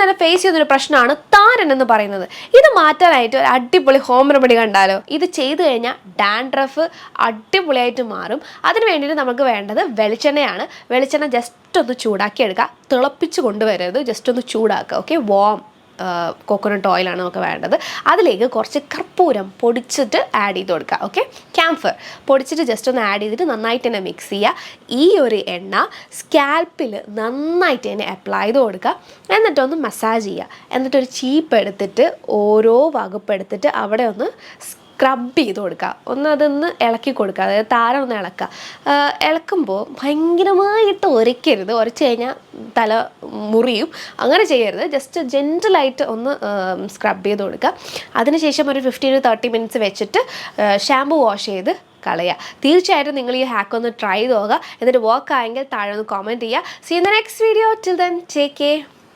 തന്നെ ഫേസ് ചെയ്യുന്നൊരു പ്രശ്നമാണ് താരൻ എന്ന് പറയുന്നത്. ഇത് മാറ്റാനായിട്ട് ഒരു അടിപൊളി ഹോം റെമഡി കണ്ടാലോ? ഇത് ചെയ്തു കഴിഞ്ഞാൽ ഡാൻഡ്രഫ് അടിപൊളിയായിട്ട് മാറും. അതിന് വേണ്ടിയിട്ട് നമുക്ക് വേണ്ടത് വെളിച്ചെണ്ണയാണ്. വെളിച്ചെണ്ണ ജസ്റ്റ് ഒന്ന് ചൂടാക്കി എടുക്കുക, തിളപ്പിച്ച് കൊണ്ടുവരരുത്, ജസ്റ്റ് ഒന്ന് ചൂടാക്കുക. ഓക്കെ, വാം കോക്കനട്ട് ഓയിലാണ് നമുക്ക് വേണ്ടത്. അതിലേക്ക് കുറച്ച് കർപ്പൂരം പൊടിച്ചിട്ട് ആഡ് ചെയ്ത് കൊടുക്കുക. ഓക്കെ, ക്യാംഫർ പൊടിച്ചിട്ട് ജസ്റ്റ് ഒന്ന് ആഡ് ചെയ്തിട്ട് നന്നായിട്ട് തന്നെ മിക്സ് ചെയ്യുക. ഈ ഒരു എണ്ണ സ്കാൽപ്പിൽ നന്നായിട്ട് തന്നെ അപ്ലൈ ചെയ്ത് കൊടുക്കുക. എന്നിട്ടൊന്ന് മസാജ് ചെയ്യുക. എന്നിട്ടൊരു ചീപ്പ് എടുത്തിട്ട് ഓരോ വകുപ്പ് എടുത്തിട്ട് അവിടെ ഒന്ന് സ്ക്രബ് ചെയ്ത് കൊടുക്കുക. അതൊന്ന് ഇളക്കി കൊടുക്കുക, അതായത് താരം ഒന്ന് ഇളക്കുക. ഇളക്കുമ്പോൾ ഭയങ്കരമായിട്ട് ഉരയ്ക്കരുത്, ഉരച്ച് കഴിഞ്ഞാൽ തല മുറിയും. അങ്ങനെ ചെയ്യരുത്, ജസ്റ്റ് ജെൻറ്റലായിട്ട് ഒന്ന് സ്ക്രബ് ചെയ്ത് കൊടുക്കുക. അതിനുശേഷം ഒരു 15 to 30 minutes വെച്ചിട്ട് ഷാമ്പു വാഷ് ചെയ്ത് കളയുക. തീർച്ചയായിട്ടും നിങ്ങൾ ഈ ഹാക്ക് ഒന്ന് ട്രൈ ചെയ്ത് നോക്കുക. എന്നിട്ട് വർക്ക് ആയെങ്കിൽ താഴെ ഒന്ന് കമൻറ്റ് ചെയ്യുക. See in the next video. Till then take care.